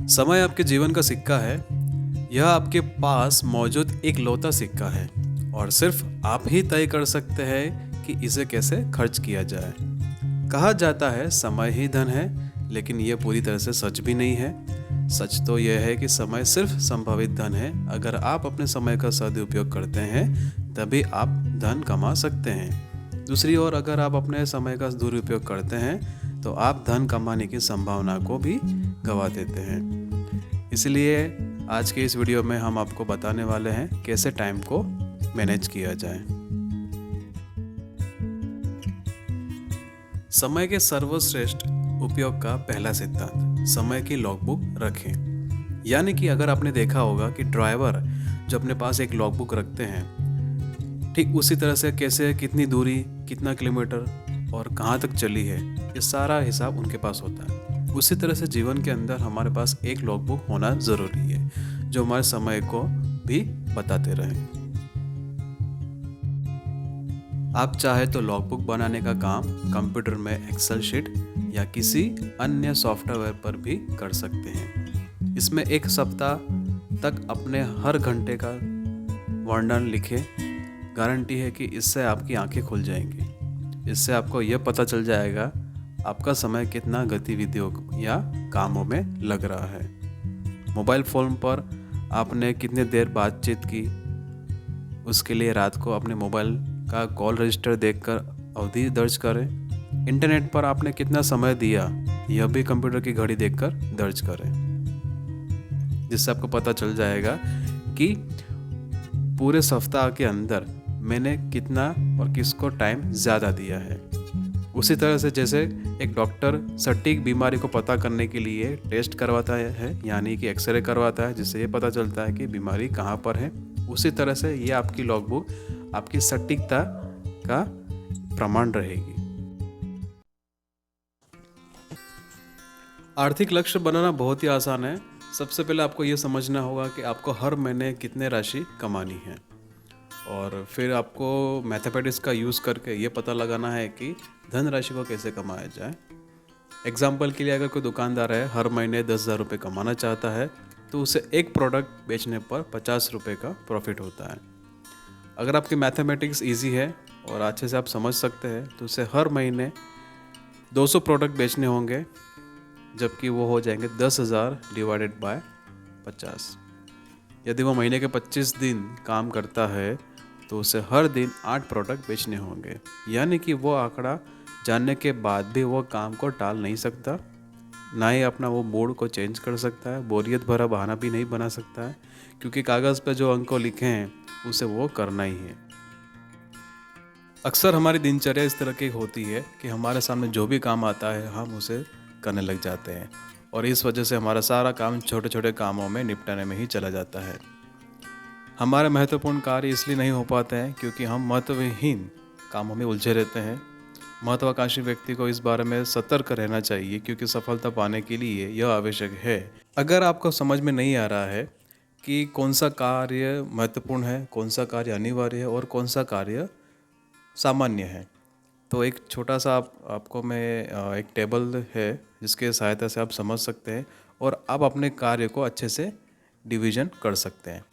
समय आपके जीवन का सिक्का है। यह आपके पास मौजूद एक लौता सिक्का है और सिर्फ आप ही तय कर सकते हैं कि इसे कैसे खर्च किया जाए। कहा जाता है समय ही धन है, लेकिन यह पूरी तरह से सच भी नहीं है। सच तो यह है कि समय सिर्फ संभावित धन है। अगर आप अपने समय का सदुपयोग करते हैं तभी आप धन कमा सकते हैं। दूसरी ओर अगर आप अपने समय का दुरुपयोग करते हैं तो आप धन कमाने की संभावना को भी गंवा देते हैं। इसलिए आज के इस वीडियो में हम आपको बताने वाले हैं कैसे टाइम को मैनेज किया जाए। समय के सर्वश्रेष्ठ उपयोग का पहला सिद्धांत, समय की लॉगबुक रखें। यानी कि अगर आपने देखा होगा कि ड्राइवर जो अपने पास एक लॉगबुक रखते हैं, ठीक उसी तरह से कैसे कितनी दूरी, कितना किलोमीटर और कहाँ तक चली है, ये सारा हिसाब उनके पास होता है। उसी तरह से जीवन के अंदर हमारे पास एक लॉगबुक होना ज़रूरी है जो हमारे समय को भी बताते रहे। आप चाहे तो लॉगबुक बनाने का काम कंप्यूटर में एक्सेल शीट या किसी अन्य सॉफ्टवेयर पर भी कर सकते हैं। इसमें एक सप्ताह तक अपने हर घंटे का वर्णन लिखें। गारंटी है कि इससे आपकी आंखें खुल जाएंगी। इससे आपको यह पता चल जाएगा आपका समय कितना गतिविधियों या कामों में लग रहा है। मोबाइल फ़ोन पर आपने कितनी देर बातचीत की, उसके लिए रात को अपने मोबाइल का कॉल रजिस्टर देखकर अवधि दर्ज करें। इंटरनेट पर आपने कितना समय दिया, यह भी कंप्यूटर की घड़ी देखकर दर्ज करें, जिससे आपको पता चल जाएगा कि पूरे सप्ताह के अंदर मैंने कितना और किसको टाइम ज़्यादा दिया है। उसी तरह से जैसे एक डॉक्टर सटीक बीमारी को पता करने के लिए टेस्ट करवाता है, यानी कि एक्सरे करवाता है, जिससे ये पता चलता है कि बीमारी कहाँ पर है, उसी तरह से ये आपकी लॉगबुक आपकी सटीकता का प्रमाण रहेगी। आर्थिक लक्ष्य बनाना बहुत ही आसान है। सबसे पहले आपको ये समझना होगा कि आपको हर महीने कितने राशि कमानी है, और फिर आपको मैथमेटिक्स का यूज़ करके ये पता लगाना है कि धन राशि को कैसे कमाया जाए। एग्जाम्पल के लिए अगर कोई दुकानदार है, हर महीने 10,000 रुपये कमाना चाहता है, तो उसे एक प्रोडक्ट बेचने पर 50 रुपये का प्रॉफिट होता है। अगर आपकी मैथमेटिक्स इजी है और अच्छे से आप समझ सकते हैं तो उसे हर महीने 200 प्रोडक्ट बेचने होंगे, जबकि वो हो जाएंगे 10,000 डिवाइडेड बाय 50। यदि वो महीने के 25 दिन काम करता है तो उसे हर दिन 8 प्रोडक्ट बेचने होंगे। यानी कि वो आंकड़ा जानने के बाद भी वो काम को टाल नहीं सकता, ना ही अपना वो मूड को चेंज कर सकता है, बोरियत भरा बहाना भी नहीं बना सकता है, क्योंकि कागज़ पर जो अंक लिखे हैं उसे वो करना ही है। अक्सर हमारी दिनचर्या इस तरह की होती है कि हमारे सामने जो भी काम आता है हम उसे करने लग जाते हैं, और इस वजह से हमारा सारा काम छोटे छोटे कामों में निपटाने में ही चला जाता है। हमारे महत्वपूर्ण कार्य इसलिए नहीं हो पाते हैं क्योंकि हम महत्वहीन कामों में उलझे रहते हैं। महत्वाकांक्षी व्यक्ति को इस बारे में सतर्क रहना चाहिए, क्योंकि सफलता पाने के लिए यह आवश्यक है। अगर आपको समझ में नहीं आ रहा है कि कौन सा कार्य महत्वपूर्ण है, कौन सा कार्य अनिवार्य है और कौन सा कार्य सामान्य है, तो एक छोटा सा आपको मैं एक टेबल है जिसके सहायता से आप समझ सकते हैं और आप अपने कार्य को अच्छे से डिवीज़न कर सकते हैं।